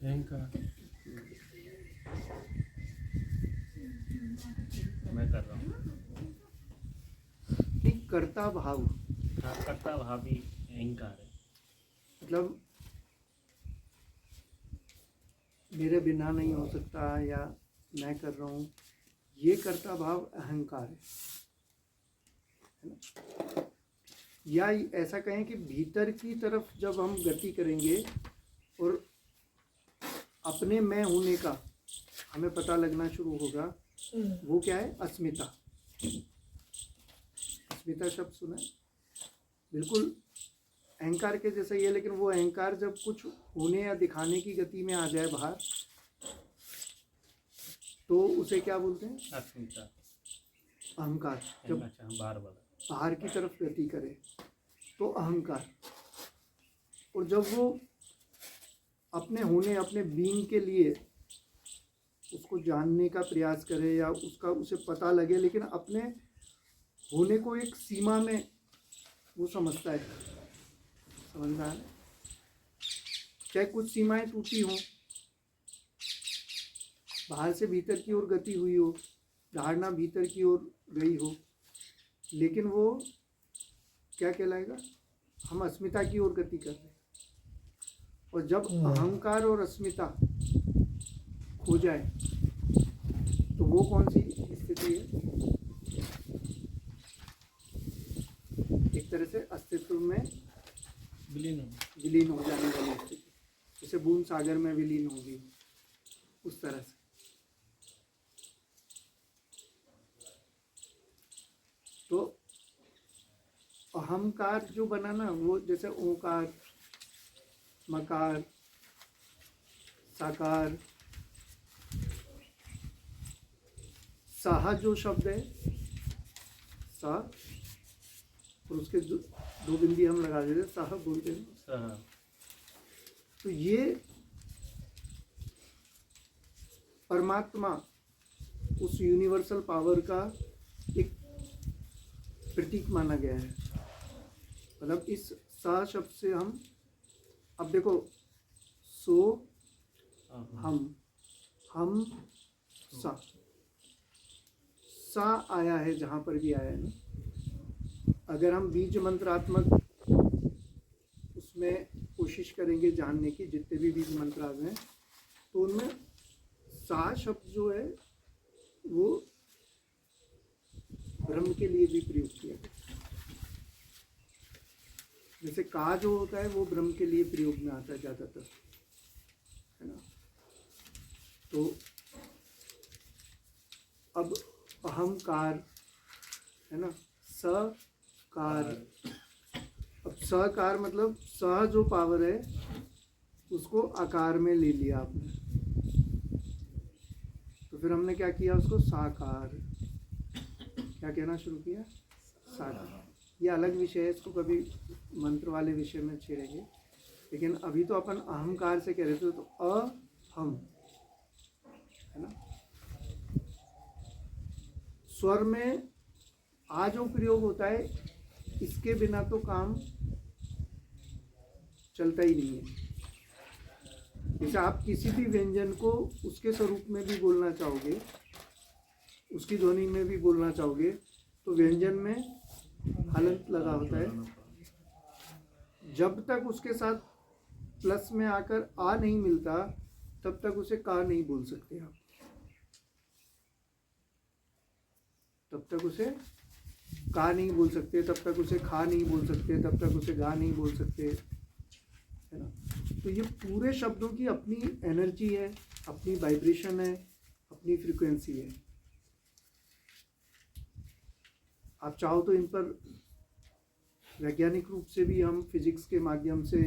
अहंकार मैं कर रहा हूँ। एक कर्ता भाव, हाँ, कर्ता भाव भी अहंकार है। मतलब मेरे बिना नहीं हो सकता या मैं कर रहा हूँ, ये कर्ता भाव अहंकार है ना। या ऐसा कहें कि भीतर की तरफ जब हम गति करेंगे और अपने मैं होने का हमें पता लगना शुरू होगा, वो क्या है? अस्मिता। अस्मिता शब्द सुना है? बिल्कुल अहंकार के जैसा ही है, लेकिन वो अहंकार जब कुछ होने या दिखाने की गति में आ जाए बाहर, तो उसे क्या बोलते हैं? अस्मिता, अहंकार। जब बार बाहर की तरफ गति करे तो अहंकार। और जब वो अपने होने, अपने बीइंग के लिए उसको जानने का प्रयास करे या उसे पता लगे, लेकिन अपने होने को एक सीमा में वो समझता है। समझ में आ रहा है? चाहे कुछ सीमाएं टूटी हों, बाहर से भीतर की ओर गति हुई हो, धारणा भीतर की ओर गई हो, लेकिन वो क्या कहलाएगा? हम अस्मिता की ओर गति कर रहे हैं। और जब अहंकार और अस्मिता खो जाए तो वो कौन सी स्थिति है? एक तरह से अस्तित्व में विलीन हो जाने वाली स्थिति, जैसे बूंद सागर में विलीन होगी, उस तरह से। तो अहंकार जो बना ना, वो जैसे ओंकार, मकार, साकार, साहा जो शब्द है, सा और उसके दो बिंदी हम लगा देते हैं, साहा बोलते हैं। तो ये परमात्मा, उस यूनिवर्सल पावर का एक प्रतीक माना गया है। मतलब इस सा शब्द से हम, अब देखो, सो हम सा आया है जहाँ पर भी आया है ना। अगर हम बीज मंत्रात्मक उसमें कोशिश करेंगे जानने की, जितने भी बीज मंत्र हैं, तो उनमें सा शब्द जो है वो ब्रह्म के लिए भी प्रयोग किया गया। जैसे का जो होता है वो ब्रह्म के लिए प्रयोग में आता है ज़्यादातर, है ना। तो अब अहंकार है ना, सकार। अब सकार मतलब स जो पावर है उसको आकार में ले लिया आपने, तो फिर हमने क्या किया? उसको साकार। क्या कहना शुरू किया? साकार। ये अलग विषय है, इसको कभी मंत्र वाले विषय में छेड़ेंगे, लेकिन अभी तो अपन अहंकार से कह रहे थे। तो अहम है ना, स्वर में आ जो प्रयोग होता है, इसके बिना तो काम चलता ही नहीं है। जैसे आप किसी भी व्यंजन को उसके स्वरूप में भी बोलना चाहोगे, उसकी ध्वनि में भी बोलना चाहोगे, तो व्यंजन में हलंत लगा होता है। जब तक उसके साथ प्लस में आकर आ नहीं मिलता, तब तक उसे का नहीं बोल सकते आप। तब तक उसे का नहीं बोल सकते, तब तक उसे खा नहीं बोल सकते, तब तक उसे गा नहीं बोल सकते, है ना। तो ये पूरे शब्दों की अपनी एनर्जी है, अपनी वाइब्रेशन है, अपनी फ्रीक्वेंसी है। आप चाहो तो इन पर वैज्ञानिक रूप से भी हम फिजिक्स के माध्यम से,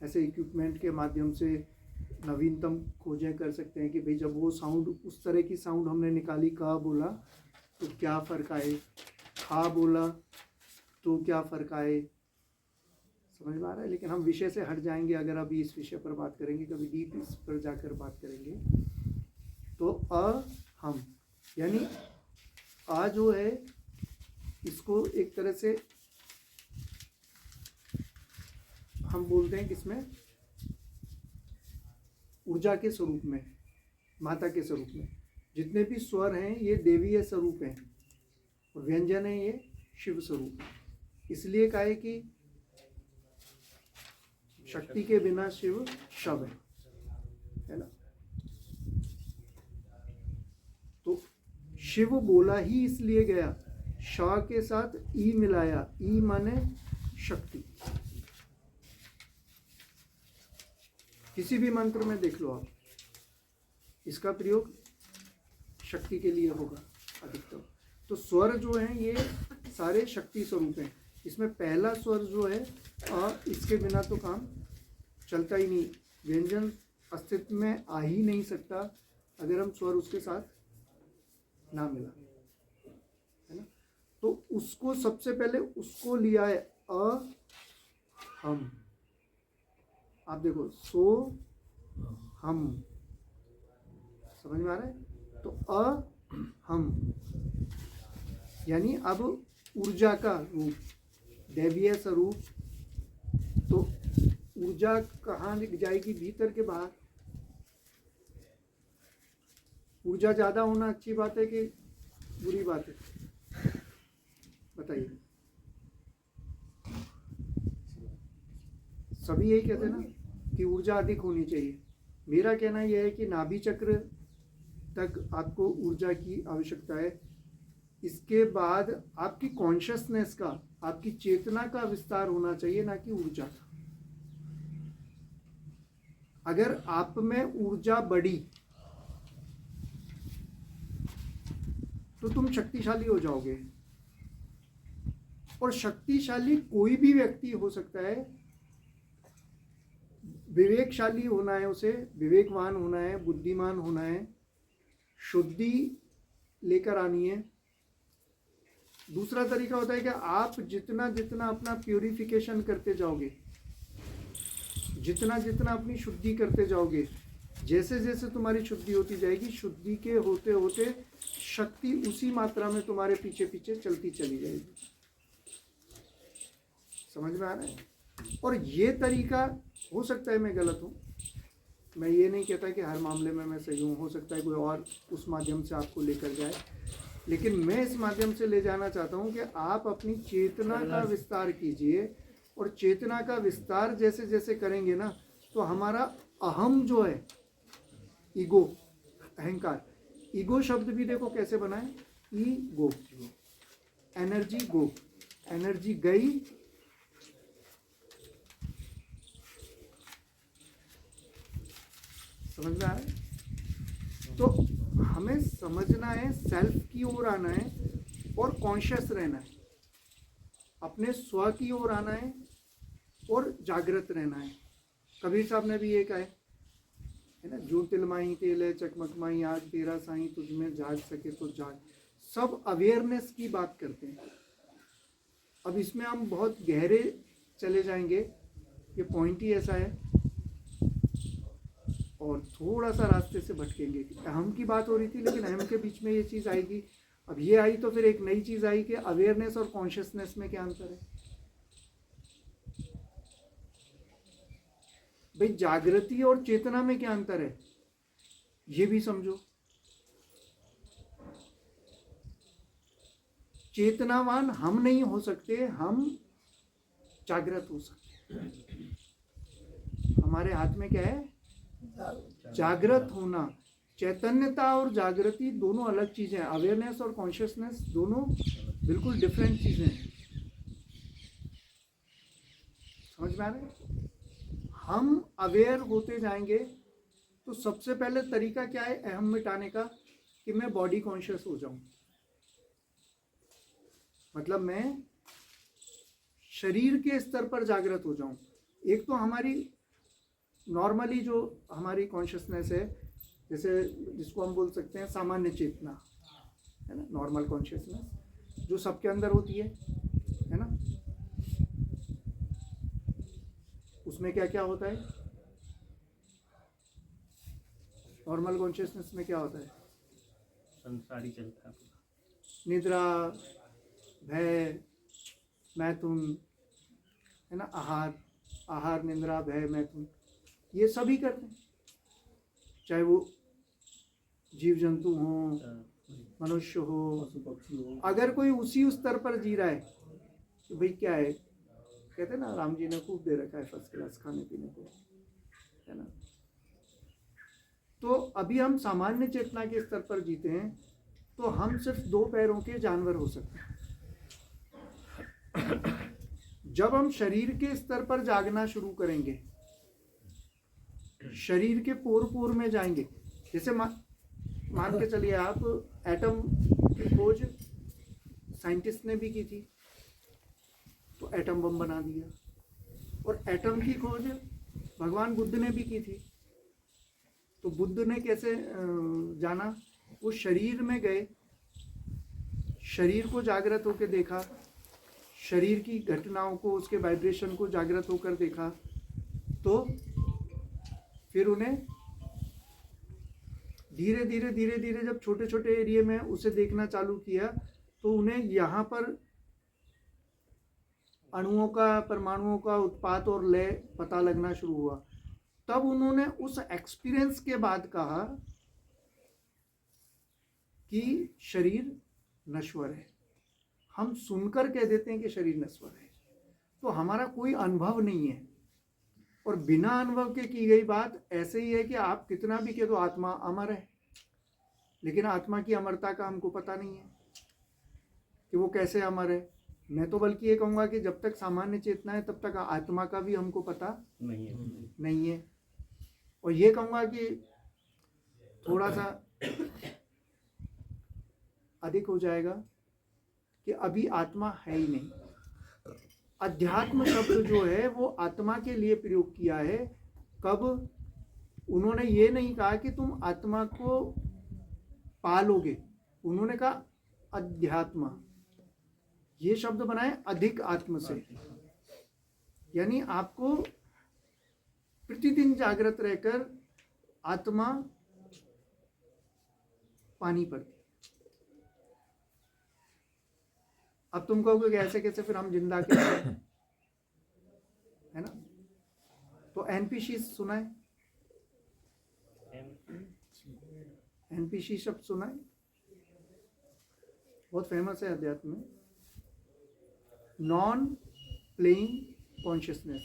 ऐसे इक्विपमेंट के माध्यम से नवीनतम खोजें कर सकते हैं कि भाई जब वो साउंड, उस तरह की साउंड हमने निकाली, का बोला तो क्या फ़र्क आए, खा बोला तो क्या फ़र्क आए। समझ में आ रहा है? लेकिन हम विषय से हट जाएंगे अगर अभी इस विषय पर बात करेंगे, कभी डीप इस पर जाकर बात करेंगे। तो हम यानी आ जो है, इसको एक तरह से हम बोलते हैं किसमें, ऊर्जा के स्वरूप में, माता के स्वरूप में। जितने भी स्वर हैं ये देवीय स्वरूप हैं और व्यंजन है ये शिव स्वरूप। इसलिए कहा है कि शक्ति के बिना शिव शव है ना। तो शिव बोला ही इसलिए गया, शा के साथ ई मिलाया, ई माने शक्ति। किसी भी मंत्र में देख लो आप, इसका प्रयोग शक्ति के लिए होगा अधिकतर। तो स्वर जो हैं ये सारे शक्ति स्वरूप हैं। इसमें पहला स्वर जो है इसके बिना तो काम चलता ही नहीं, व्यंजन अस्तित्व में आ ही नहीं सकता अगर हम स्वर उसके साथ ना मिला, है ना। तो उसको सबसे पहले उसको लिया है हम। आप देखो सो हम, समझ में आ रहा है। तो हम यानी अब ऊर्जा का रूप, दैवीय स्वरूप। तो ऊर्जा कहाँ जाएगी, भीतर के बाहर। ऊर्जा ज़्यादा होना अच्छी बात है कि बुरी बात है, बताइए। सभी यही कहते हैं ना कि ऊर्जा अधिक होनी चाहिए। मेरा कहना यह है कि नाभि चक्र तक आपको ऊर्जा की आवश्यकता है। इसके बाद आपकी कॉन्शियसनेस का, आपकी चेतना का विस्तार होना चाहिए, ना कि ऊर्जा का। अगर आप में ऊर्जा बढ़ी तो तुम शक्तिशाली हो जाओगे। और शक्तिशाली कोई भी व्यक्ति हो सकता है। विवेकशाली होना है उसे, विवेकवान होना है, बुद्धिमान होना है, शुद्धि लेकर आनी है। दूसरा तरीका होता है कि आप जितना जितना अपना प्यूरिफिकेशन करते जाओगे, जितना जितना अपनी शुद्धि करते जाओगे, जैसे जैसे तुम्हारी शुद्धि होती जाएगी, शुद्धि के होते होते शक्ति उसी मात्रा में तुम्हारे पीछे पीछे चलती चली जाएगी। समझ में आ रहा है। और ये तरीका हो सकता है मैं गलत हूँ, मैं ये नहीं कहता कि हर मामले में मैं सही हूँ, हो सकता है कोई और उस माध्यम से आपको लेकर जाए, लेकिन मैं इस माध्यम से ले जाना चाहता हूँ कि आप अपनी चेतना का विस्तार कीजिए। और चेतना का विस्तार जैसे जैसे करेंगे ना, तो हमारा अहम जो है, ईगो, अहंकार, ईगो शब्द भी देखो कैसे बना है, ईगो, एनर्जी गो, एनर्जी गई, समझ में आ रहा है। तो हमें समझना है, सेल्फ की ओर आना है और कॉन्शियस रहना है, अपने स्व की ओर आना है और जागृत रहना है। कबीर साहब ने भी ये कहा है ना, जो तिल माही तेल है चकमक माही आज तेरा साईं, तुझ में जाग सके तो जाग। सब अवेयरनेस की बात करते हैं। अब इसमें हम बहुत गहरे चले जाएंगे, ये पॉइंट ही ऐसा है, और थोड़ा सा रास्ते से भटकेंगे। अहम की बात हो रही थी, लेकिन अहम के बीच में ये चीज़ आएगी। अब ये आई तो फिर एक नई चीज़ आई कि अवेयरनेस और कॉन्शियसनेस में क्या अंतर है। भाई जागृति और चेतना में क्या अंतर है, ये भी समझो। चेतनावान हम नहीं हो सकते, हम जागृत हो सकते। हमारे हाथ में क्या है, जागृत होना। चैतन्यता और जागृति दोनों अलग चीजें हैं। अवेयरनेस और कॉन्शियसनेस दोनों बिल्कुल डिफरेंट चीजें हैं। समझ में आ रहा है। हम अवेयर होते जाएंगे तो सबसे पहले तरीका क्या है अहम मिटाने का, कि मैं बॉडी कॉन्शियस हो जाऊं। मतलब मैं शरीर के स्तर पर जागृत हो जाऊं। एक तो हमारी नॉर्मली जो हमारी कॉन्शियसनेस है, जैसे जिसको हम बोल सकते हैं सामान्य चेतना, है ना, नॉर्मल कॉन्शियसनेस जो सबके अंदर होती है ना। उसमें क्या क्या होता है, नॉर्मल कॉन्शियसनेस में क्या होता है, संसारी चलता है, निद्रा, भय, मैथुन, है ना, आहार, आहार, निद्रा, भय, मैथुन, ये सभी करते हैं। चाहे वो जीव जंतु हों, मनुष्य हो, पशु पक्षी हो, अगर कोई उसी स्तर पर जी रहा है कि भाई क्या है, कहते हैं ना राम जी ने खूब दे रखा है फर्स्ट क्लास खाने पीने को, है ना। तो अभी हम सामान्य चेतना के स्तर पर जीते हैं, तो हम सिर्फ 2 पैरों के जानवर हो सकते हैं। जब हम शरीर के स्तर पर जागना शुरू करेंगे, शरीर के पोर पोर में जाएंगे, जैसे मान के चलिए आप, एटम की खोज साइंटिस्ट ने भी की थी, तो एटम बम बना दिया, और एटम की खोज भगवान बुद्ध ने भी की थी। तो बुद्ध ने कैसे जाना, वो शरीर में गए, शरीर को जागृत होकर देखा, शरीर की घटनाओं को, उसके वाइब्रेशन को जागृत होकर देखा, तो फिर उन्हें धीरे धीरे धीरे धीरे जब छोटे छोटे एरिया में उसे देखना चालू किया, तो उन्हें यहाँ पर अणुओं का, परमाणुओं का उत्पाद और लय पता लगना शुरू हुआ। तब उन्होंने उस एक्सपीरियंस के बाद कहा कि शरीर नश्वर है। हम सुनकर कह देते हैं कि शरीर नश्वर है, तो हमारा कोई अनुभव नहीं है, और बिना अनुभव के की गई बात ऐसे ही है कि आप कितना भी कह दो आत्मा अमर है, लेकिन आत्मा की अमरता का हमको पता नहीं है कि वो कैसे अमर है। मैं तो बल्कि ये कहूँगा कि जब तक सामान्य चेतना है तब तक आत्मा का भी हमको पता नहीं है। और ये कहूँगा कि थोड़ा सा अधिक हो जाएगा कि अभी आत्मा है ही नहीं। अध्यात्म शब्द जो है वो आत्मा के लिए प्रयोग किया है। कब? उन्होंने ये नहीं कहा कि तुम आत्मा को पालोगे, उन्होंने कहा अध्यात्म, ये शब्द बनाए अधिक आत्म से, यानी आपको प्रतिदिन जागृत रहकर आत्मा पानी पड़ती। अब तुम कहोगे कि ऐसे कैसे, फिर हम जिंदा कैसे, है ना। तो एनपीसी सुना है? एनपीसी शब्द सुना है? बहुत फेमस है अध्यात्म में। नॉन प्लेइंग कॉन्शियसनेस,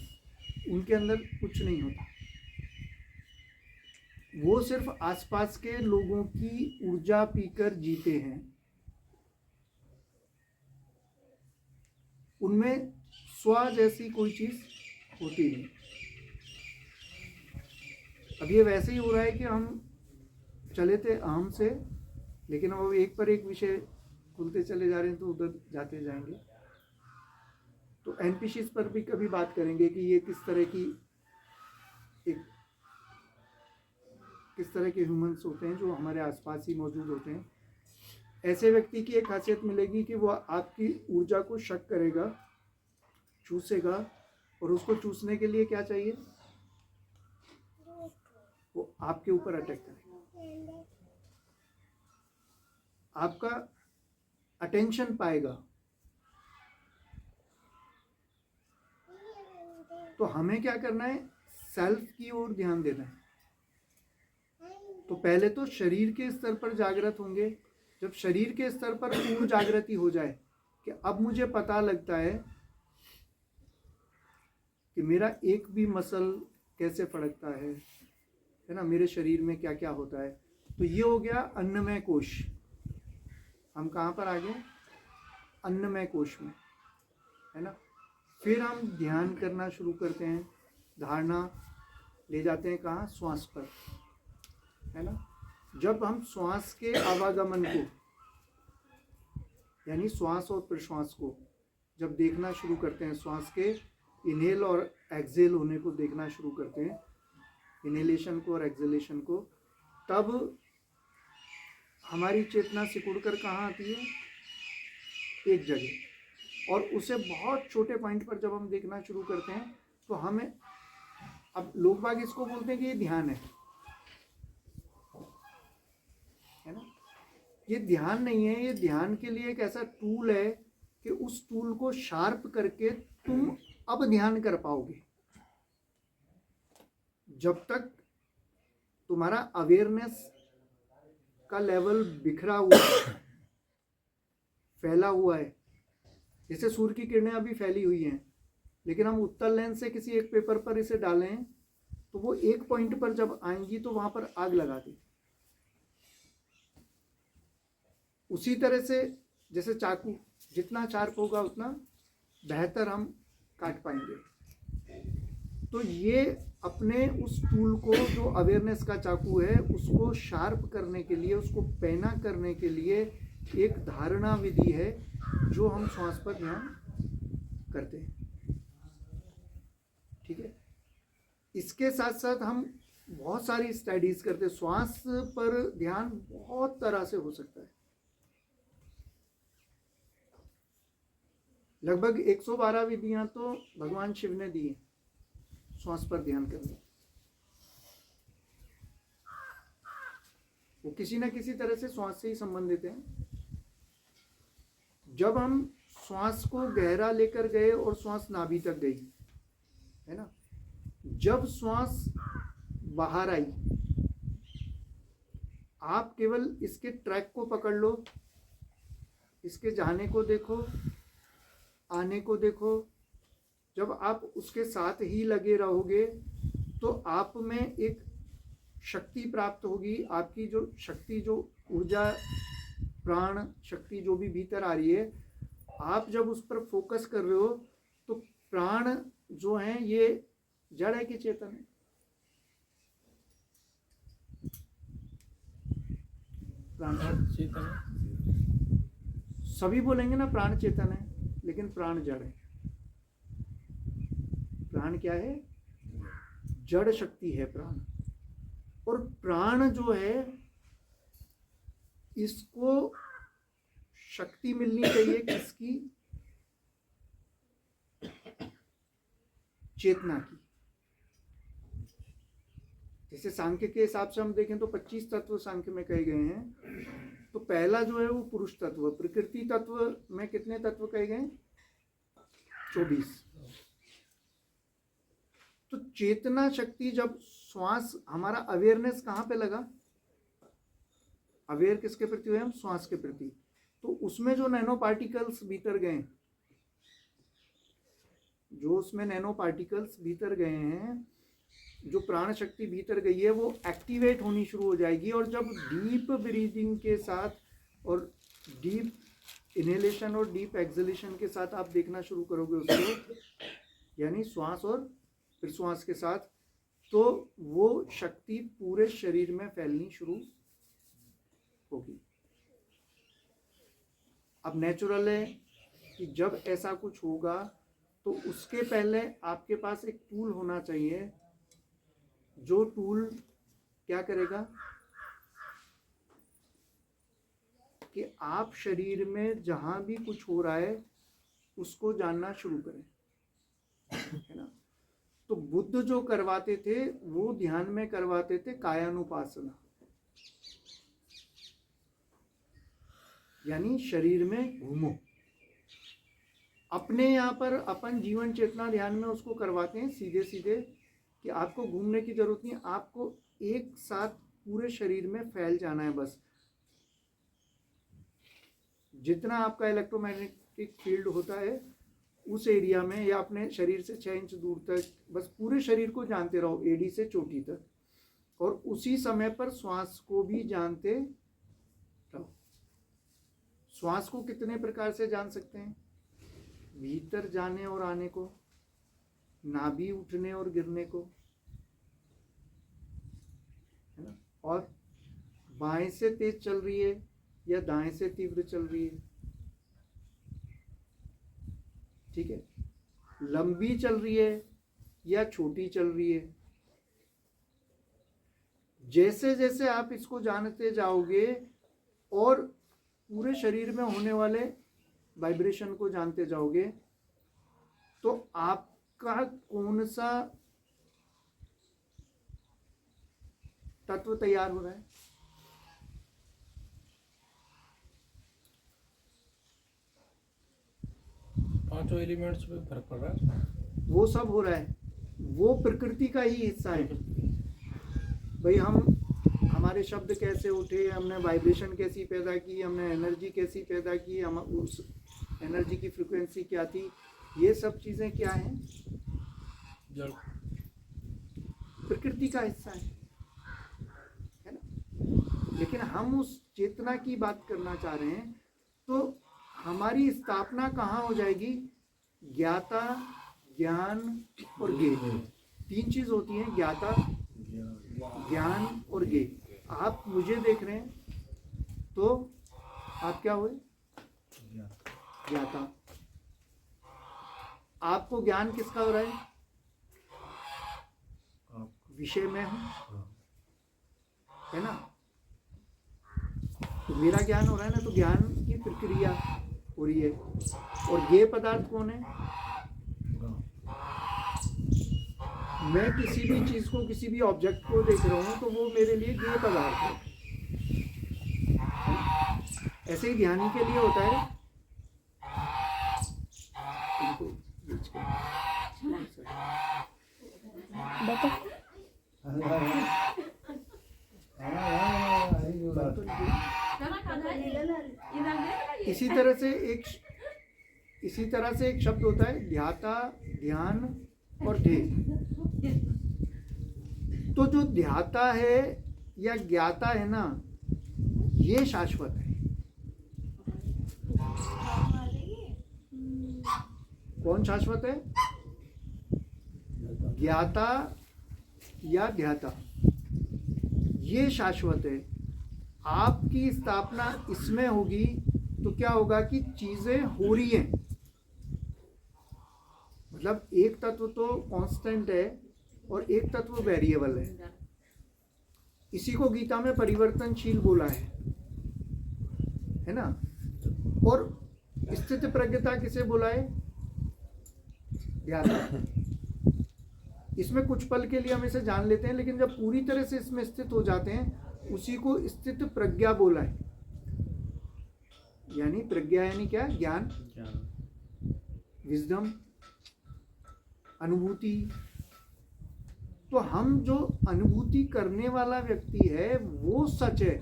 उनके अंदर कुछ नहीं होता, वो सिर्फ आसपास के लोगों की ऊर्जा पीकर जीते हैं। उनमें स्व जैसी कोई चीज होती नहीं। अब ये वैसे ही हो रहा है कि हम चले थे अहम से, लेकिन अब एक पर एक विषय खुलते चले जा रहे हैं, तो उधर जाते जाएंगे। तो एनपीसीज पर भी कभी बात करेंगे कि ये किस तरह के ह्यूमंस होते हैं जो हमारे आसपास ही मौजूद होते हैं। ऐसे व्यक्ति की एक खासियत मिलेगी कि वो आपकी ऊर्जा को शक करेगा, चूसेगा, और उसको चूसने के लिए क्या चाहिए, वो आपके ऊपर अटैक करेगा, आपका अटेंशन पाएगा। तो हमें क्या करना है, सेल्फ की ओर ध्यान देना है। तो पहले तो शरीर के स्तर पर जागृत होंगे। जब शरीर के स्तर पर पूर्ण जागृति हो जाए कि अब मुझे पता लगता है कि मेरा एक भी मसल कैसे फड़कता है ना, मेरे शरीर में क्या क्या होता है, तो ये हो गया अन्नमय कोश। हम कहाँ पर आ गए? अन्नमय कोश में, है ना। फिर हम ध्यान करना शुरू करते हैं, धारणा ले जाते हैं कहाँ? श्वास पर, है ना। जब हम श्वास के आवागमन को, यानी श्वास और प्रश्वास को जब देखना शुरू करते हैं, श्वास के इनहेल और एक्सहेल होने को देखना शुरू करते हैं, इनहेलेशन को और एक्सहेलेशन को, तब हमारी चेतना सिकुड़कर कहाँ आती है? एक जगह। और उसे बहुत छोटे पॉइंट पर जब हम देखना शुरू करते हैं, तो हमें, अब लोग बाग इसको बोलते हैं कि ये ध्यान है ना। ये ध्यान नहीं है, ये ध्यान के लिए एक ऐसा टूल है कि उस टूल को शार्प करके तुम अब ध्यान कर पाओगे। जब तक तुम्हारा अवेयरनेस का लेवल बिखरा हुआ है, फैला हुआ है। जैसे सूर्य की किरणें अभी फैली हुई हैं, लेकिन हम उत्तल लेंस से किसी एक पेपर पर इसे डालें तो वो एक पॉइंट पर जब आएंगी तो वहां पर आग लगा देगी। उसी तरह से जैसे चाकू जितना शार्प होगा उतना बेहतर हम काट पाएंगे। तो ये अपने उस टूल को, जो अवेयरनेस का चाकू है, उसको शार्प करने के लिए, उसको पैना करने के लिए एक धारणा विधि है जो हम श्वास पर ध्यान करते हैं। ठीक है, इसके साथ साथ हम बहुत सारी स्टडीज करते हैं। श्वास पर ध्यान बहुत तरह से हो सकता है। लगभग 112 विधियां तो भगवान शिव ने दी हैं श्वास पर ध्यान करने। वो किसी ना किसी तरह से श्वास से ही संबंधित हैं। जब हम श्वास को गहरा लेकर गए और श्वास नाभि तक गई, है ना, जब श्वास बाहर आई, आप केवल इसके ट्रैक को पकड़ लो, इसके जाने को देखो, आने को देखो। जब आप उसके साथ ही लगे रहोगे तो आप में एक शक्ति प्राप्त होगी। आपकी जो शक्ति, जो ऊर्जा, प्राण शक्ति जो भी भीतर आ रही है, आप जब उस पर फोकस कर रहे हो तो प्राण जो है ये जड़ है कि चेतन है? प्राण चेतन। सभी बोलेंगे ना प्राण चेतन है, लेकिन प्राण जड़ है। प्राण क्या है? जड़ शक्ति है प्राण। और प्राण जो है, इसको शक्ति मिलनी चाहिए किसकी? चेतना की। जैसे सांख्य के हिसाब से हम देखें तो 25 तत्व सांख्य में कहे गए हैं। तो पहला जो है वो पुरुष तत्व। प्रकृति तत्व में कितने तत्व कहे गए? 24। तो चेतना शक्ति, जब श्वास, हमारा अवेयरनेस कहाँ पे लगा? अवेयर किसके प्रति हुए हम? श्वास के प्रति। तो उसमें जो नैनो पार्टिकल्स भीतर गए, जो उसमें नैनो पार्टिकल्स भीतर गए हैं, जो प्राण शक्ति भीतर गई है, वो एक्टिवेट होनी शुरू हो जाएगी। और जब डीप ब्रीदिंग के साथ और डीप इनहेलेशन और डीप एक्सहेलेशन के साथ आप देखना शुरू करोगे उसको, यानी श्वास और फिर श्वास के साथ, तो वो शक्ति पूरे शरीर में फैलनी शुरू होगी। अब नेचुरल है कि जब ऐसा कुछ होगा तो उसके पहले आपके पास एक टूल होना चाहिए, जो टूल क्या करेगा कि आप शरीर में जहां भी कुछ हो रहा है उसको जानना शुरू करें, है ना। तो बुद्ध जो करवाते थे वो ध्यान में करवाते थे कायानुपासना, यानी शरीर में घूमो। अपने यहाँ पर अपन जीवन चेतना ध्यान में उसको करवाते हैं सीधे सीधे कि आपको घूमने की जरूरत नहीं, आपको एक साथ पूरे शरीर में फैल जाना है। बस जितना आपका इलेक्ट्रोमैग्नेटिक फील्ड होता है उस एरिया में, या अपने शरीर से 6 इंच दूर तक, बस पूरे शरीर को जानते रहो, एडी से चोटी तक। और उसी समय पर श्वास को भी जानते रहो। श्वास को कितने प्रकार से जान सकते हैं? भीतर जाने और आने को, नाभि उठने और गिरने को, है ना। और बाएं से तेज चल रही है या दाएं से तीव्र चल रही है, ठीक है। लंबी चल रही है या छोटी चल रही है। जैसे जैसे आप इसको जानते जाओगे और पूरे शरीर में होने वाले वाइब्रेशन को जानते जाओगे, तो आपका कौन सा तत्व तैयार हो रहा है? पांचों एलिमेंट्स पे फर्क पड़ रहा है। वो सब हो रहा है, वो प्रकृति का ही हिस्सा है। भाई हम हमारे शब्द कैसे उठे, हमने वाइब्रेशन कैसी पैदा की, हमने एनर्जी कैसी पैदा की, हम उस एनर्जी की फ्रिक्वेंसी क्या थी, ये सब चीज़ें क्या हैं, जड़। प्रकृति का हिस्सा है ना। लेकिन हम उस चेतना की बात करना चाह रहे हैं, तो हमारी स्थापना कहाँ हो जाएगी? ज्ञाता, ज्ञान और ज्ञेय, तीन चीज होती हैं, ज्ञाता, ज्ञान और ज्ञेय। आप मुझे देख रहे हैं तो आप क्या हुए? ज्ञाता। आपको ज्ञान किसका हो रहा है? विषय में हूं, है ना। तो मेरा ज्ञान हो रहा है ना, तो ज्ञान की प्रक्रिया हो रही है। और ये पदार्थ कौन है? मैं किसी भी चीज को, किसी भी ऑब्जेक्ट को देख रहा हूं तो वो मेरे लिए ये पदार्थ है। ऐसे ही ध्यानी के लिए होता है। इसी तरह से एक शब्द होता है ध्याता, ध्यान और ध्येय। तो जो ध्याता है या ज्ञाता है ना, ये शाश्वत है। कौन शाश्वत है? ज्ञाता या ध्याता, ये शाश्वत है। आपकी स्थापना इसमें होगी तो क्या होगा कि चीजें हो रही हैं। मतलब एक तत्व तो कांस्टेंट है और एक तत्व वेरिएबल है। इसी को गीता में परिवर्तनशील बोला है ना। और स्थित प्रज्ञता किसे बोला है? ध्याता। इसमें कुछ पल के लिए हम इसे जान लेते हैं, लेकिन जब पूरी तरह से इसमें स्थित हो जाते हैं उसी को स्थित प्रज्ञा बोला है। यानी प्रज्ञा यानी क्या? ज्ञान, विजडम, अनुभूति। तो हम जो अनुभूति करने वाला व्यक्ति है वो सच है,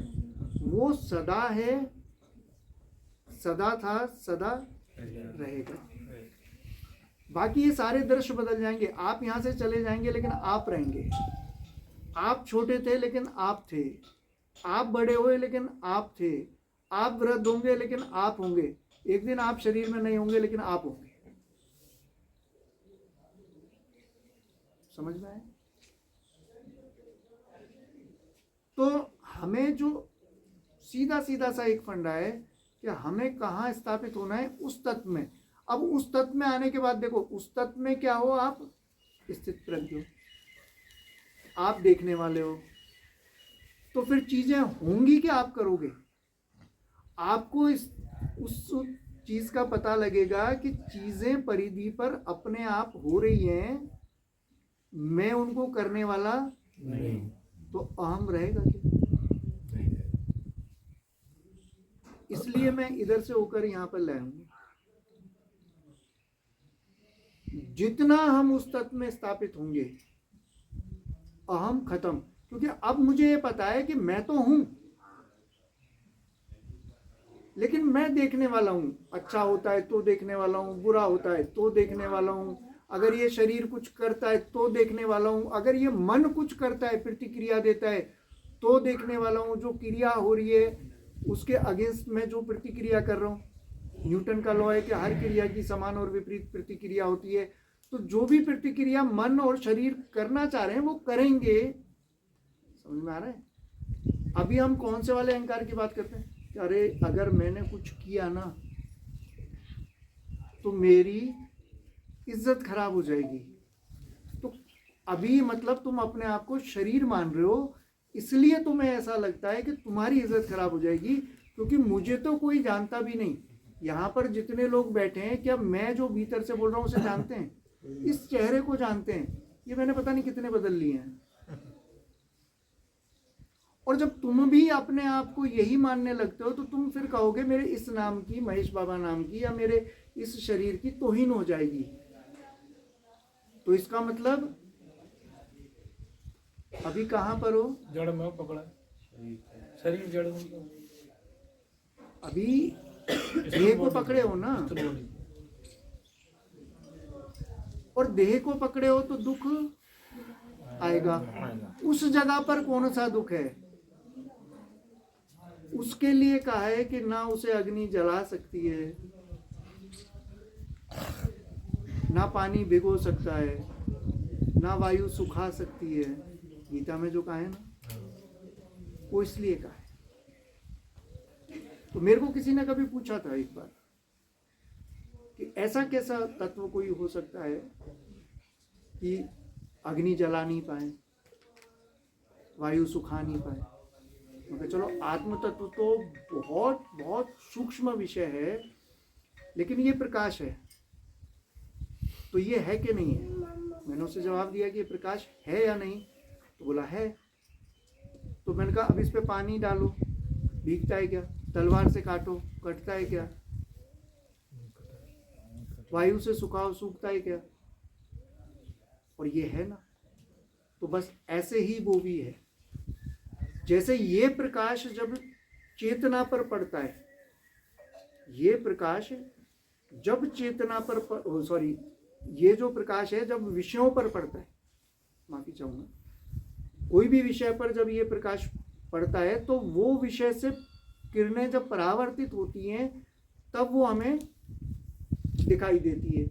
वो सदा है, सदा था, सदा रहेगा। बाकी ये सारे दृश्य बदल जाएंगे। आप यहां से चले जाएंगे लेकिन आप रहेंगे। आप छोटे थे लेकिन आप थे। आप बड़े हुए लेकिन आप थे। आप वृद्ध होंगे लेकिन आप होंगे। एक दिन आप शरीर में नहीं होंगे लेकिन आप होंगे। समझ में आए? तो हमें जो सीधा सीधा सा एक फंडा है कि हमें कहाँ स्थापित होना है? उस तत्व में। अब उस तत्व में आने के बाद देखो, उस तत्व में क्या हो? आप स्थित प्रज्ञ हो, आप देखने वाले हो। तो फिर चीजें होंगी कि आप करोगे। आपको उस चीज का पता लगेगा कि चीजें परिधि पर अपने आप हो रही हैं, मैं उनको करने वाला नहीं। तो अहम रहेगा क्या? इसलिए मैं इधर से होकर यहां पर लाऊंगा। जितना हम उस तत्व में स्थापित होंगे, अहम खत्म। क्योंकि अब मुझे ये पता है कि मैं तो हूं, लेकिन मैं देखने वाला हूं। अच्छा होता है तो देखने वाला हूं, बुरा होता है तो देखने वाला हूं। अगर ये शरीर कुछ करता है तो देखने वाला हूं। अगर ये मन कुछ करता है, प्रतिक्रिया देता है, तो देखने वाला हूं। जो क्रिया हो रही है उसके अगेंस्ट में जो प्रतिक्रिया कर रहा हूं। न्यूटन का लॉ है कि हर क्रिया की समान और विपरीत प्रतिक्रिया होती है। तो जो भी प्रतिक्रिया मन और शरीर करना चाह रहे हैं वो करेंगे। समझ में आ रहा है? अभी हम कौन से वाले अहंकार की बात करते हैं? अरे अगर मैंने कुछ किया ना तो मेरी इज्जत खराब हो जाएगी। तो अभी मतलब तुम अपने आप को शरीर मान रहे हो, इसलिए तुम्हें ऐसा लगता है कि तुम्हारी इज्जत खराब हो जाएगी। क्योंकि मुझे तो कोई जानता भी नहीं। यहाँ पर जितने लोग बैठे हैं, क्या मैं जो भीतर से बोल रहा हूँ उसे जानते हैं? इस चेहरे को जानते हैं। ये मैंने पता नहीं कितने बदल लिए हैं। और जब तुम भी अपने आप को यही मानने लगते हो तो तुम फिर कहोगे मेरे इस नाम की, महेश बाबा नाम की, या मेरे इस शरीर की तौहीन हो जाएगी। तो इसका मतलब अभी कहां पर हो? जड़ में पकड़ा। शरीर जड़ अभी देह को पकड़े हो ना, और देह को पकड़े हो तो दुख आएगा। उस जगह पर कौन सा दुख है? उसके लिए कहा है कि ना उसे अग्नि जला सकती है, ना पानी भिगो सकता है, ना वायु सुखा सकती है। गीता में जो कहा है ना, वो इसलिए कहा है। तो मेरे को किसी ने कभी पूछा था एक बार कि ऐसा कैसा तत्व कोई हो सकता है कि अग्नि जला नहीं पाए, वायु सुखा नहीं पाए। क्योंकि चलो आत्म तत्व तो बहुत बहुत सूक्ष्म विषय है, लेकिन ये प्रकाश है, तो ये है कि नहीं है? मैंने उसे जवाब दिया कि ये प्रकाश है या नहीं, तो बोला है। तो मैंने कहा अब इस पे पानी डालो, भीगता है क्या? तलवार से काटो, कटता है क्या? वायु से सुखाओ, सूखता है क्या? और ये है ना। तो बस ऐसे ही वो भी है। जैसे ये प्रकाश जब चेतना पर पड़ता है, ये प्रकाश जब चेतना पर सॉरी ये जो प्रकाश है जब विषयों पर पड़ता है, माफी चाहूंगा, कोई भी विषय पर जब ये प्रकाश पड़ता है तो वो विषय से किरणें जब परावर्तित होती हैं तब वो हमें दिखाई देती है।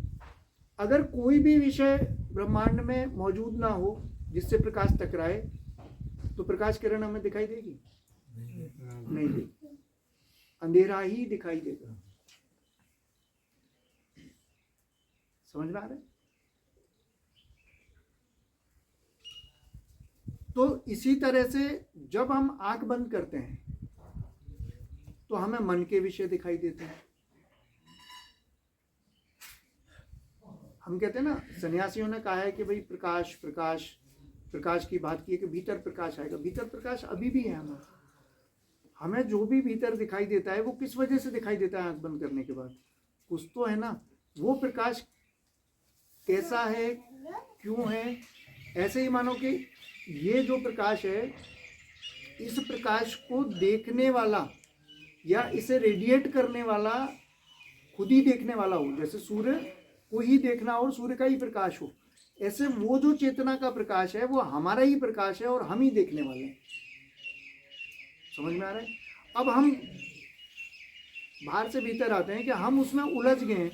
अगर कोई भी विषय ब्रह्मांड में मौजूद ना हो जिससे प्रकाश टकराए, तो प्रकाश किरण हमें दिखाई देगी? नहीं देगी, अंधेरा ही दिखाई देगा। समझ में आ रहा है? तो इसी तरह से जब हम आंख बंद करते हैं तो हमें मन के विषय दिखाई देते हैं। हम कहते हैं ना, सन्यासियों ने कहा है कि भाई प्रकाश प्रकाश प्रकाश की बात की है कि भीतर प्रकाश आएगा। भीतर प्रकाश अभी भी है हमें जो भी भीतर दिखाई देता है वो किस वजह से दिखाई देता है? आंख बंद करने के बाद कुछ तो है ना। वो प्रकाश कैसा है, क्यों है? ऐसे ही मानो कि ये जो प्रकाश है, इस प्रकाश को देखने वाला या इसे रेडिएट करने वाला खुद ही देखने वाला हो। जैसे सूर्य को ही देखना और सूर्य का ही प्रकाश हो, ऐसे वो जो चेतना का प्रकाश है वो हमारा ही प्रकाश है और हम ही देखने वाले हैं। समझ में आ रहा है? अब हम बाहर से भीतर आते हैं कि हम उसमें उलझ गए हैं,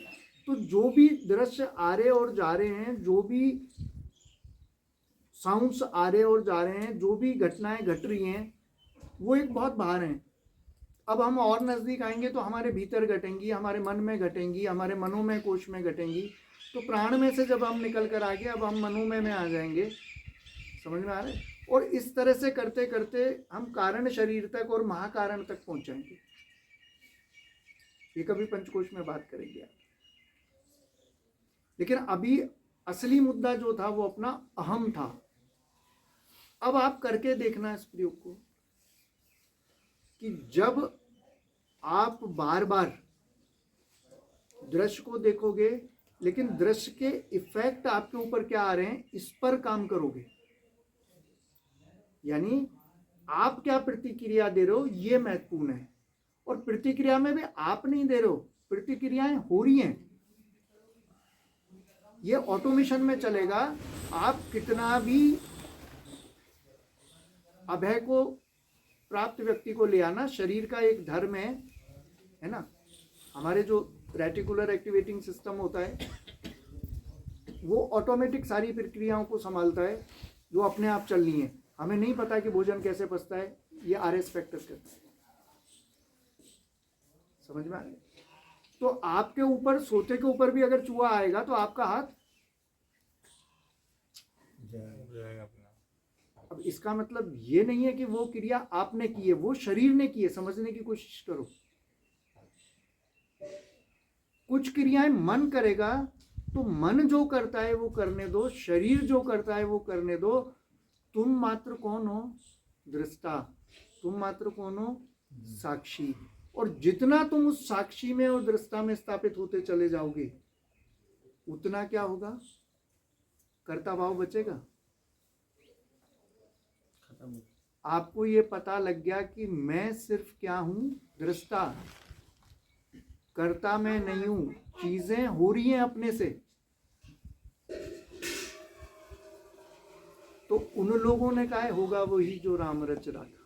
तो जो भी दृश्य आ रहे और जा रहे हैं, जो भी साउंड्स आ रहे और जा रहे हैं, जो भी घटनाएं घट रही हैं, वो एक बहुत बाहर हैं। अब हम और नज़दीक आएंगे तो हमारे भीतर घटेंगी, हमारे मन में घटेंगी, हमारे मनोमय कोश में घटेंगी। तो प्राण में से जब हम निकल कर आगे अब हम मनोमय में आ जाएंगे। समझ में आ रहा है? और इस तरह से करते करते हम कारण शरीर तक और महाकारण तक पहुंच जाएंगे। ये कभी पंचकोश में बात करेंगे आप। लेकिन अभी असली मुद्दा जो था वो अपना अहम था। अब आप करके देखना इस प्रयोग को कि जब आप बार बार दृश्य को देखोगे, लेकिन दृश्य के इफेक्ट आपके ऊपर क्या आ रहे हैं इस पर काम करोगे। यानी आप क्या प्रतिक्रिया दे रहे हो ये महत्वपूर्ण है। और प्रतिक्रिया में भी आप नहीं दे रहे हो, प्रतिक्रियाएं हो रही हैं। ये ऑटोमेशन में चलेगा। आप कितना भी अभय को प्राप्त व्यक्ति को ले आना, शरीर का एक धर्म है ना। हमारे जो रेटिकुलर एक्टिवेटिंग सिस्टम होता है वो ऑटोमेटिक सारी प्रक्रियाओं को संभालता है जो अपने आप चलनी है। हमें नहीं पता कि भोजन कैसे पचता है, ये आरएस फैक्टर करता है। समझ में आ रहा है? तो आपके ऊपर, सोते के ऊपर भी अगर चूहा आएगा तो आपका हाथ जाएगा अपना। अब इसका मतलब ये नहीं है कि वो क्रिया आपने की है, वो शरीर ने की है। समझने की कोशिश करो। कुछ क्रियाएं मन करेगा तो मन जो करता है वो करने दो, शरीर जो करता है वो करने दो। तुम मात्र कौन हो? दृष्टा। तुम मात्र कौन हो? साक्षी। और जितना तुम उस साक्षी में और दृष्टा में स्थापित होते चले जाओगे उतना क्या होगा? कर्ता भाव बचेगा, आपको ये पता लग गया कि मैं सिर्फ क्या हूं, दृष्टा, करता मैं नहीं हूं, चीजें हो रही हैं अपने से, तो उन लोगों ने कहा होगा वही जो राम रच रहा था।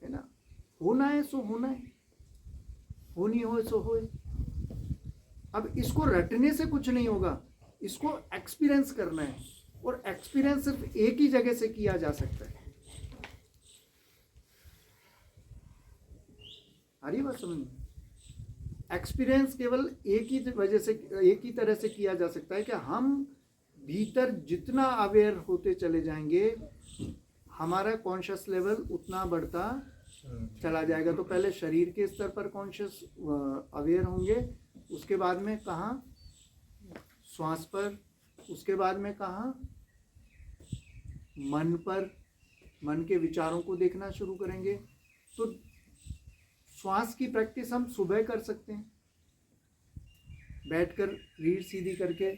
है ना, होना है सो होना है, होनी हो सो होए। अब इसको रटने से कुछ नहीं होगा, इसको एक्सपीरियंस करना है, और एक्सपीरियंस सिर्फ एक ही जगह से किया जा सकता है। आ रही बात समझ में? एक्सपीरियंस केवल एक ही वजह से, एक ही तरह से किया जा सकता है कि हम भीतर जितना अवेयर होते चले जाएंगे, हमारा कॉन्शियस लेवल उतना बढ़ता चला जाएगा। तो पहले शरीर के स्तर पर कॉन्शियस अवेयर होंगे, उसके बाद में कहाँ, श्वास पर, उसके बाद में कहाँ, मन पर, मन के विचारों को देखना शुरू करेंगे। तो श्वास की प्रैक्टिस हम सुबह कर सकते हैं, बैठकर रीढ़ सीधी करके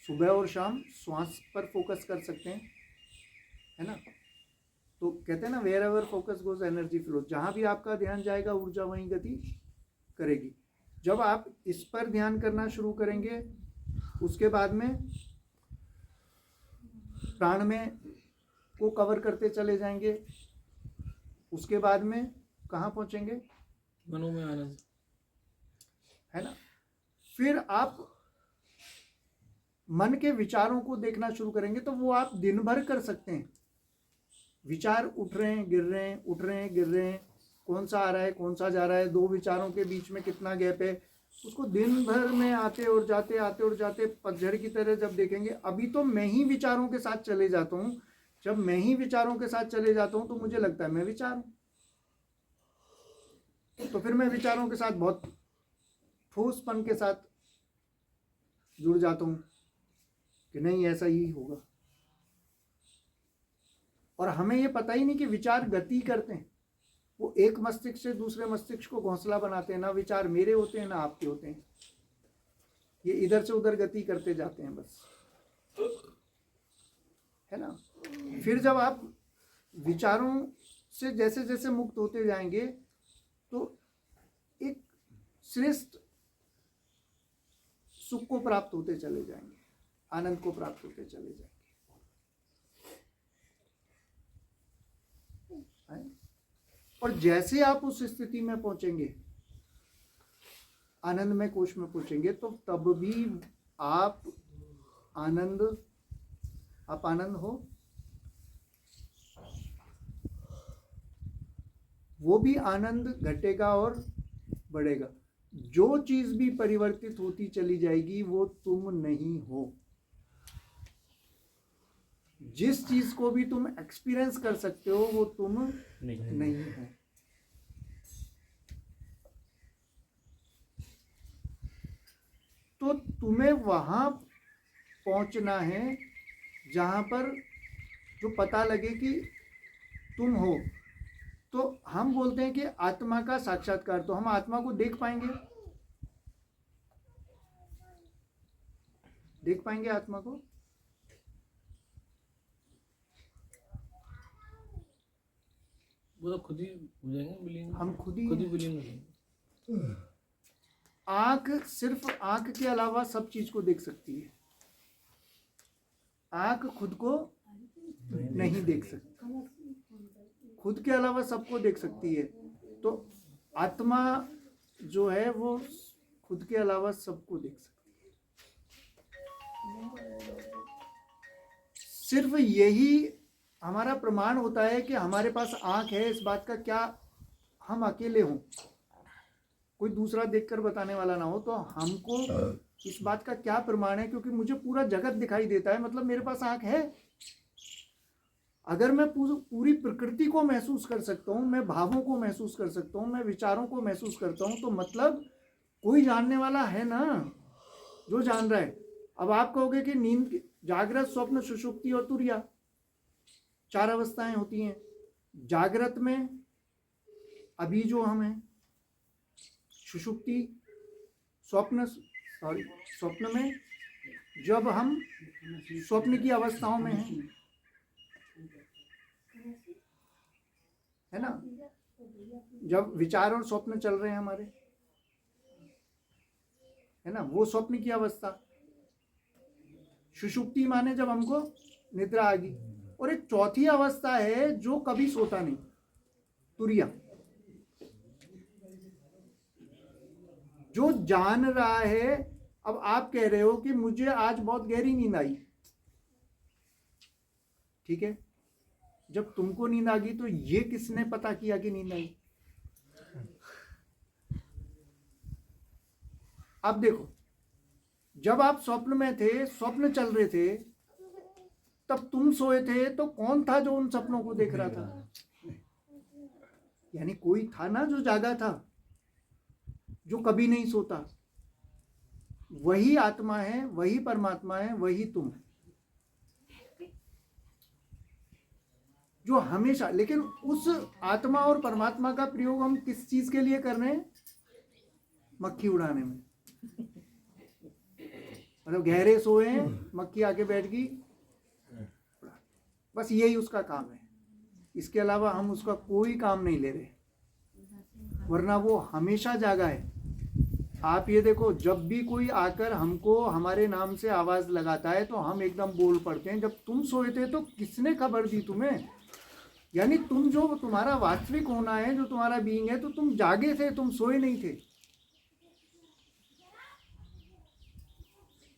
सुबह और शाम श्वास पर फोकस कर सकते हैं, है ना। तो कहते हैं ना, wherever focus goes energy flow, जहाँ भी आपका ध्यान जाएगा ऊर्जा वहीं गति करेगी। जब आप इस पर ध्यान करना शुरू करेंगे, उसके बाद में प्राण में को कवर करते चले जाएंगे, उसके बाद में कहाँ पहुंचेंगे, मनोमय आनंद, है ना। फिर आप मन के विचारों को देखना शुरू करेंगे, तो वो आप दिन भर कर सकते हैं। विचार उठ रहे हैं, गिर रहे हैं, उठ रहे हैं, गिर रहे हैं, कौन सा आ रहा है, कौन सा जा रहा है, दो विचारों के बीच में कितना गैप है, उसको दिन भर में आते और जाते, आते और जाते पतझड़ की तरह जब देखेंगे। अभी तो मैं ही विचारों के साथ चले जाता हूँ, जब मैं ही विचारों के साथ चले जाता हूँ तो मुझे लगता है मैं विचार हूँ, तो फिर मैं विचारों के साथ बहुत ठोसपन के साथ जुड़ जाता हूँ कि नहीं ऐसा ही होगा। और हमें ये पता ही नहीं कि विचार गति करते हैं, वो एक मस्तिष्क से दूसरे मस्तिष्क को घोंसला बनाते हैं। ना विचार मेरे होते हैं ना आपके होते हैं, ये इधर से उधर गति करते जाते हैं बस, है ना। फिर जब आप विचारों से जैसे जैसे मुक्त होते जाएंगे, तो एक श्रेष्ठ सुख को प्राप्त होते चले जाएंगे, आनंद को प्राप्त होते चले जाएंगे। और जैसे आप उस स्थिति में पहुंचेंगे, आनंद में कोश में पहुंचेंगे, तो तब भी आप आनंद हो, वो भी आनंद घटेगा और बढ़ेगा। जो चीज भी परिवर्तित होती चली जाएगी वो तुम नहीं हो। जिस चीज को भी तुम एक्सपीरियंस कर सकते हो वो तुम नहीं हो। तो तुम्हें वहां पहुंचना है जहां पर जो पता लगे कि तुम हो। तो हम बोलते हैं कि आत्मा का साक्षात्कार, तो हम आत्मा को देख पाएंगे, आत्मा को? वो तो खुद ही हो जाएंगे विलीन, हम खुद ही विलीन हो जाएंगे। आंख, सिर्फ आंख के अलावा सब चीज को देख सकती है, आंख खुद को नहीं देख सकती, खुद के अलावा सबको देख सकती है। तो आत्मा जो है वो खुद के अलावा सबको देख सकती है। सिर्फ यही हमारा प्रमाण होता है कि हमारे पास आंख है, इस बात का क्या हम अकेले हों, कोई दूसरा देखकर बताने वाला ना हो, तो हमको इस बात का क्या प्रमाण है? क्योंकि मुझे पूरा जगत दिखाई देता है, मतलब मेरे पास आंख है। अगर मैं पूरी प्रकृति को महसूस कर सकता हूँ, मैं भावों को महसूस कर सकता हूँ, मैं विचारों को महसूस करता हूँ, तो मतलब कोई जानने वाला है ना जो जान रहा है। अब आप कहोगे कि नींद, जागृत, स्वप्न, सुषुप्ति और तुरिया 4 अवस्थाएं होती हैं। जागृत में अभी जो हम हैं, सुषुप्ति, स्वप्न में जब हम स्वप्न की अवस्थाओं में हैं, है ना, जब विचार और स्वप्न चल रहे हैं हमारे, है ना, वो स्वप्न की अवस्था। सुषुप्ति माने जब हमको निद्रा आ गई। और एक चौथी अवस्था है जो कभी सोता नहीं, तुरिया, जो जान रहा है। अब आप कह रहे हो कि मुझे आज बहुत गहरी नींद आई, ठीक है, जब तुमको नींद आ गई तो ये किसने पता किया कि नींद आई? अब देखो, जब आप स्वप्न में थे, स्वप्न चल रहे थे, तब तुम सोए थे, तो कौन था जो उन सपनों को देख रहा था? यानी कोई था ना जो जागा था, जो कभी नहीं सोता। वही आत्मा है, वही परमात्मा है, वही तुम, जो हमेशा। लेकिन उस आत्मा और परमात्मा का प्रयोग हम किस चीज के लिए कर रहे हैं? मक्खी उड़ाने में। मतलब गहरे सोए हैं, मक्खी आके बैठ गई, बस यही उसका काम है। इसके अलावा हम उसका कोई काम नहीं ले रहे, वरना वो हमेशा जागा है। आप ये देखो, जब भी कोई आकर हमको हमारे नाम से आवाज लगाता है तो हम एकदम बोल पड़ते हैं। जब तुम सोए थे तो किसने खबर दी तुम्हें? यानी तुम, जो तुम्हारा वास्तविक होना है, जो तुम्हारा बीइंग है, तो तुम जागे थे, तुम सोए नहीं थे।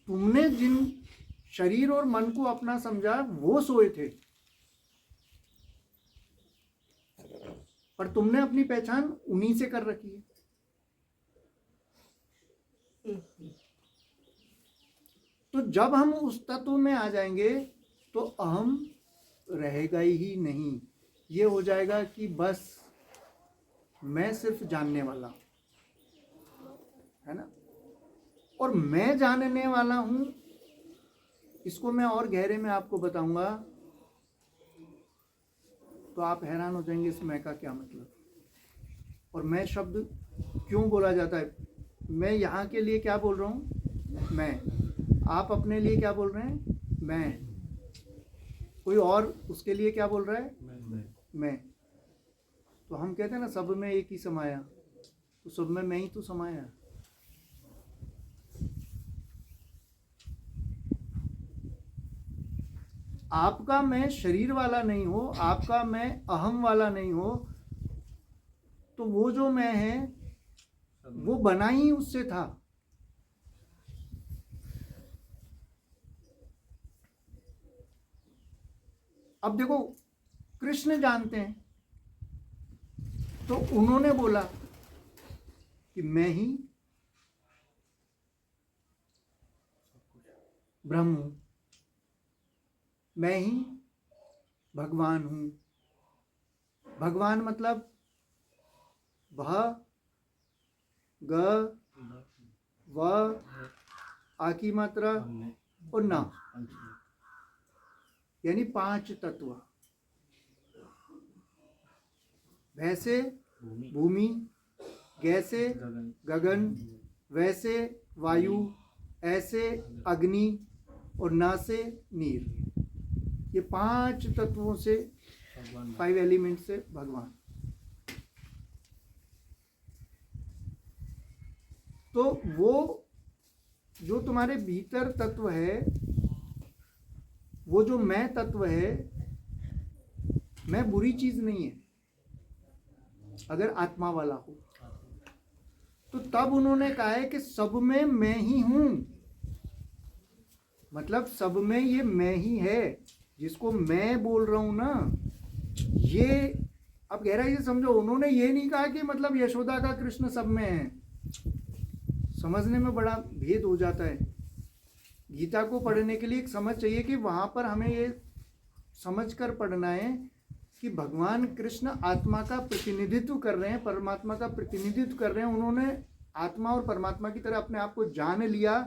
तुमने जिन शरीर और मन को अपना समझा वो सोए थे, पर तुमने अपनी पहचान उन्हीं से कर रखी है। तो जब हम उस तत्व में आ जाएंगे तो अहम रहेगा ही नहीं। ये हो जाएगा कि बस मैं सिर्फ जानने वाला हूं, है ना। और मैं जानने वाला हूं, इसको मैं और गहरे में आपको बताऊंगा तो आप हैरान हो जाएंगे इस मैं का क्या मतलब। और मैं शब्द क्यों बोला जाता है? मैं यहाँ के लिए क्या बोल रहा हूँ? मैं। आप अपने लिए क्या बोल रहे हैं? मैं। कोई और उसके लिए क्या बोल रहा है? मैं। तो हम कहते हैं ना, सब में एक ही समाया, तो सब में मैं ही तो समाया। आपका मैं शरीर वाला नहीं हो, आपका मैं अहम वाला नहीं हो, तो वो जो मैं है वो बना ही उससे था। अब देखो, कृष्ण जानते हैं, तो उन्होंने बोला कि मैं ही ब्रह्म हूं, मैं ही भगवान हूं। भगवान मतलब भ, ग, व, आ की मात्रा और ना, यानी 5 तत्व। वैसे भूमि, गैसे गगन, वैसे वायु, ऐसे अग्नि और ना से नीर। ये 5 तत्वों से, 5 एलिमेंट से भगवान। तो वो जो तुम्हारे भीतर तत्व है, वो जो मैं तत्व है, मैं बुरी चीज नहीं है अगर आत्मा वाला हो। तो तब उन्होंने कहा है कि सब में मैं ही हूं, मतलब सब में ये मैं ही है। जिसको मैं बोल रहा हूं ना, ये अब गहराई से समझो। उन्होंने ये नहीं कहा कि मतलब यशोदा का कृष्ण सब में है। समझने में बड़ा भेद हो जाता है। गीता को पढ़ने के लिए एक समझ चाहिए कि वहां पर हमें ये समझ कर पढ़ना है कि भगवान कृष्ण आत्मा का प्रतिनिधित्व कर रहे हैं, परमात्मा का प्रतिनिधित्व कर रहे हैं। उन्होंने आत्मा और परमात्मा की तरह अपने आप को जान लिया,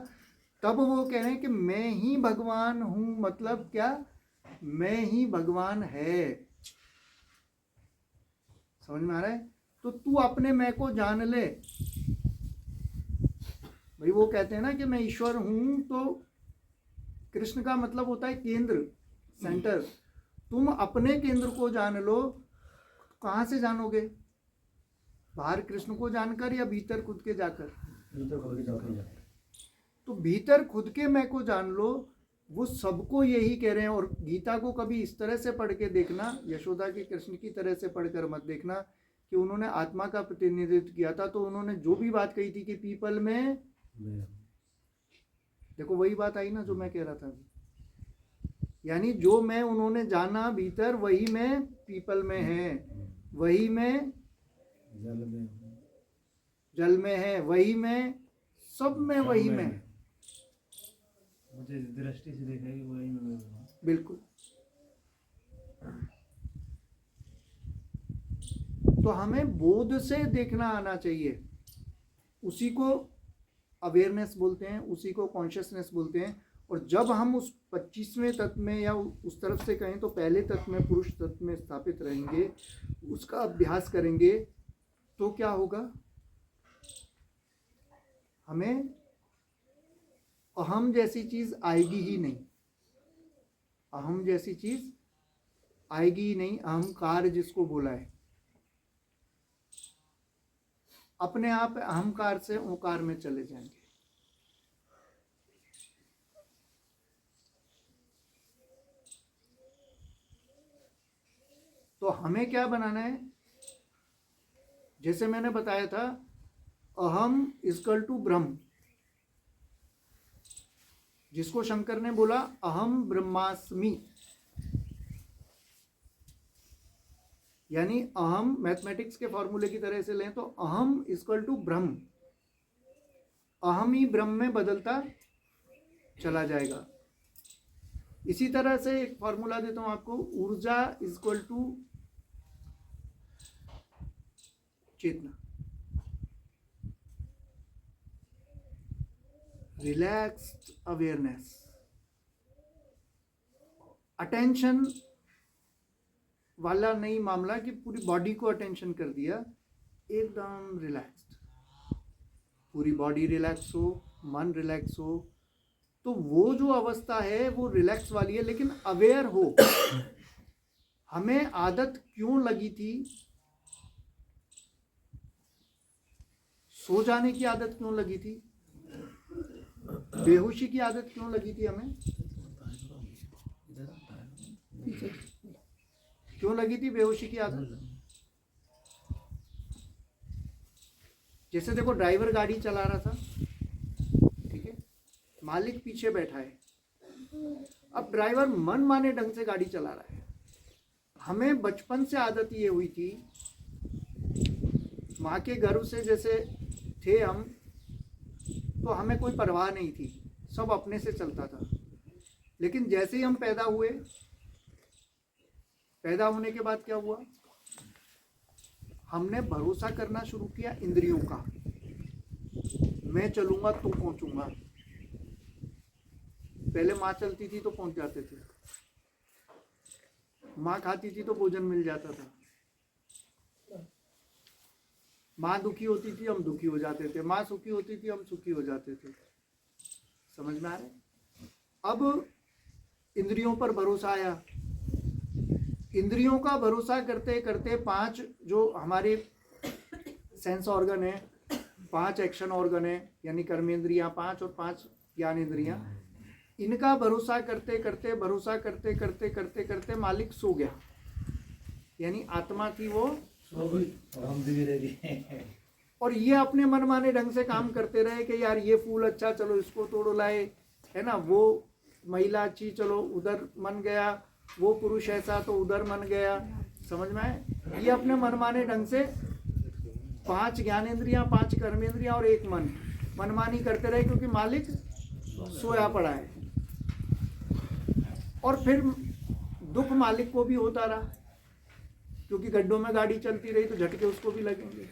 तब वो कह रहे हैं कि मैं ही भगवान हूं। मतलब क्या? मैं ही भगवान है। समझ में आ रहा है? तो तू अपने मैं को जान ले भाई। वो कहते हैं ना कि मैं ईश्वर हूं, तो कृष्ण का मतलब होता है केंद्र, सेंटर। तुम अपने केंद्र को जान लो। कहाँ से जानोगे? बाहर कृष्ण को जानकर या भीतर खुद के जाकर? तो भीतर खुद के मैं को जान लो। वो सबको यही कह रहे हैं। और गीता को कभी इस तरह से पढ़ के देखना, यशोदा के कृष्ण की तरह से पढ़कर मत देखना कि उन्होंने आत्मा का प्रतिनिधित्व किया था। तो उन्होंने जो भी बात कही थी कि पीपल में, देखो वही बात आई ना जो मैं कह रहा था। यानी जो मैं उन्होंने जाना भीतर, वही मैं पीपल में है, वही मैं जल में है, वही मैं सब में, वही मैं। मुझे दृष्टि से देखा कि वही मैं हूँ। बिल्कुल। तो हमें बोध से देखना आना चाहिए। उसी को अवेयरनेस बोलते हैं, उसी को कॉन्शियसनेस बोलते हैं। और जब हम उस 25वें तत्व में, या उस तरफ से कहें तो पहले तत्व में, पुरुष तत्व में स्थापित रहेंगे, उसका अभ्यास करेंगे, तो क्या होगा? हमें अहम जैसी चीज आएगी ही नहीं। अहम जैसी चीज आएगी ही नहीं। अहंकार जिसको बोला है, अपने आप अहंकार से ओंकार में चले जाएंगे। तो हमें क्या बनाना है? जैसे मैंने बताया था, अहम इक्वल टू ब्रह्म। जिसको शंकर ने बोला अहम ब्रह्मास्मि, यानी अहम मैथमेटिक्स के फॉर्मूले की तरह से लें तो अहम इक्वल टू ब्रह्म। अहम ही ब्रह्म में बदलता चला जाएगा। इसी तरह से एक फॉर्मूला देता हूं आपको, ऊर्जा इक्वल टू चेतना। रिलैक्स्ड अवेयरनेस, अटेंशन वाला नहीं मामला कि पूरी बॉडी को अटेंशन कर दिया, एकदम रिलैक्स्ड। पूरी बॉडी रिलैक्स हो, मन रिलैक्स हो, तो वो जो अवस्था है वो रिलैक्स वाली है। लेकिन अवेयर हो। हमें आदत क्यों लगी थी? सो जाने की आदत क्यों लगी थी? बेहोशी की आदत क्यों लगी थी हमें? क्यों लगी थी बेहोशी की आदत? जैसे देखो, ड्राइवर गाड़ी चला रहा था, ठीक है, मालिक पीछे बैठा है। अब ड्राइवर मन माने ढंग से गाड़ी चला रहा है। हमें बचपन से आदत ये हुई थी, माँ के गर्भ से जैसे थे हम, तो हमें कोई परवाह नहीं थी, सब अपने से चलता था। लेकिन जैसे ही हम पैदा हुए, पैदा होने के बाद क्या हुआ? हमने भरोसा करना शुरू किया इंद्रियों का। मैं चलूंगा तो पहुंचूंगा। पहले माँ चलती थी तो पहुंच जाते थे, माँ खाती थी तो भोजन मिल जाता था, माँ दुखी होती थी हम दुखी हो जाते थे, माँ सुखी होती थी हम सुखी हो जाते थे। समझ में आ रहा है? अब इंद्रियों पर भरोसा आया। इंद्रियों का भरोसा करते करते 5 जो हमारे सेंस ऑर्गन है, 5 एक्शन ऑर्गन है, यानी कर्मेंद्रियां 5 और 5 ज्ञानेंद्रियां, इनका भरोसा करते करते भरोसा करते करते करते करते मालिक सो गया। यानी आत्मा थी वो और ये अपने मनमाने ढंग से काम करते रहे कि यार ये फूल अच्छा, चलो इसको तोड़ो लाए, है ना, वो महिला अच्छी, चलो उधर मन गया, वो पुरुष ऐसा तो उधर मन गया। समझ में आए? ये अपने मनमाने ढंग से 5 ज्ञानेंद्रियां, 5 कर्मेंद्रियां और 1 मन, मनमानी करते रहे क्योंकि मालिक सोया पड़ा है। और फिर दुख मालिक को भी होता रहा क्योंकि गड्ढों में गाड़ी चलती रही तो झटके उसको भी लगेंगे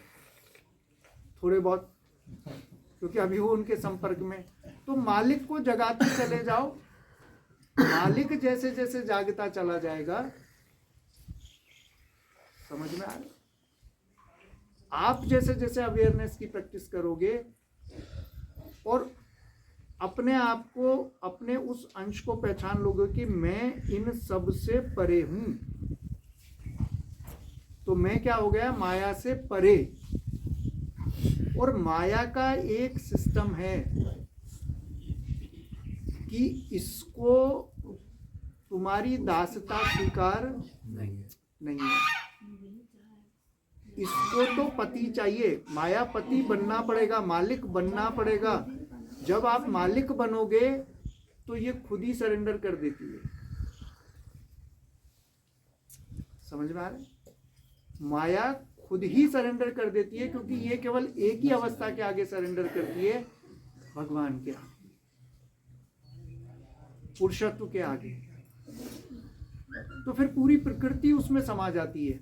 थोड़े बहुत, क्योंकि अभी वो उनके संपर्क में। तो मालिक को जगाते चले जाओ। मालिक जैसे जैसे जागता चला जाएगा, समझ में आ रहा? आप जैसे जैसे अवेयरनेस की प्रैक्टिस करोगे और अपने आप को, अपने उस अंश को पहचान लोगे कि मैं इन सब से परे हूं, तो मैं क्या हो गया, माया से परे। और माया का एक सिस्टम है कि इसको तुम्हारी दासता स्वीकार नहीं है। इसको तो पति चाहिए, माया पति बनना पड़ेगा, मालिक बनना पड़ेगा। जब आप मालिक बनोगे तो ये खुद ही सरेंडर कर देती है। समझ में आ रहा है? माया खुद ही सरेंडर कर देती है, क्योंकि ये केवल एक ही अवस्था के आगे सरेंडर करती है, भगवान के आगे, पुरुषत्व के आगे। तो फिर पूरी प्रकृति उसमें समा जाती है।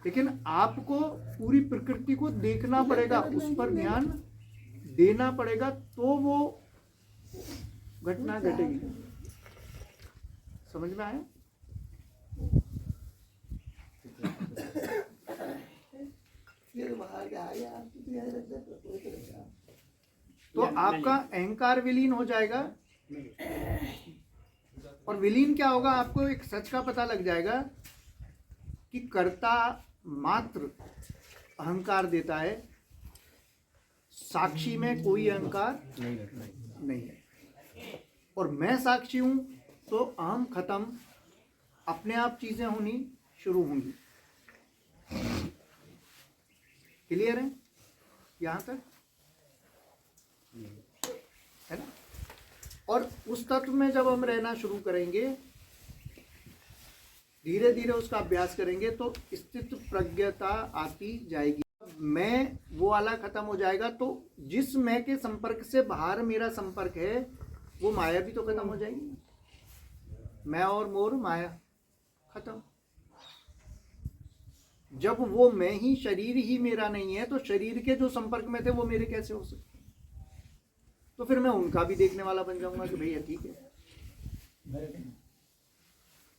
लेकिन आपको पूरी प्रकृति को देखना पड़ेगा, उस पर ध्यान देना पड़ेगा, तो वो घटना घटेगी। समझ में आया? तो आपका अहंकार विलीन हो जाएगा। और विलीन क्या होगा, आपको एक सच का पता लग जाएगा कि कर्ता मात्र अहंकार देता है, साक्षी में कोई अहंकार नहीं है। और मैं साक्षी हूं तो अहम खत्म, अपने आप चीजें होनी शुरू होंगी। क्लियर है यहां तक? है ना? और उस तत्व में जब हम रहना शुरू करेंगे, धीरे धीरे उसका अभ्यास करेंगे, तो स्थित प्रज्ञता आती जाएगी। मैं वो वाला खत्म हो जाएगा, तो जिस मैं के संपर्क से बाहर मेरा संपर्क है, वो माया भी तो खत्म हो जाएगी। मैं और मोर माया खत्म। जब वो मैं ही, शरीर ही मेरा नहीं है, तो शरीर के जो संपर्क में थे वो मेरे कैसे हो सकते? तो फिर मैं उनका भी देखने वाला बन जाऊंगा कि भैया ठीक है।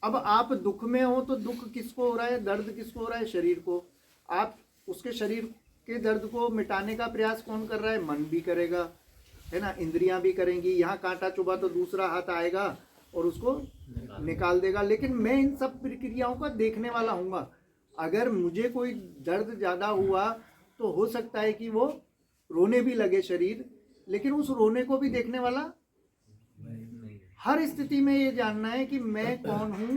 अब आप दुख में हो तो दुख किसको हो रहा है, दर्द किसको हो रहा है? शरीर को। आप उसके शरीर के दर्द को मिटाने का प्रयास कौन कर रहा है? मन भी करेगा, है ना, इंद्रियां भी करेंगी। यहाँ कांटा चुभा तो दूसरा हाथ आएगा और उसको निकाल देगा। लेकिन मैं इन सब प्रक्रियाओं का देखने वाला हूँगा। अगर मुझे कोई दर्द ज़्यादा हुआ तो हो सकता है कि वो रोने भी लगे शरीर, लेकिन उस रोने को भी देखने वाला हर स्थिति में ये जानना है कि मैं कौन हूँ,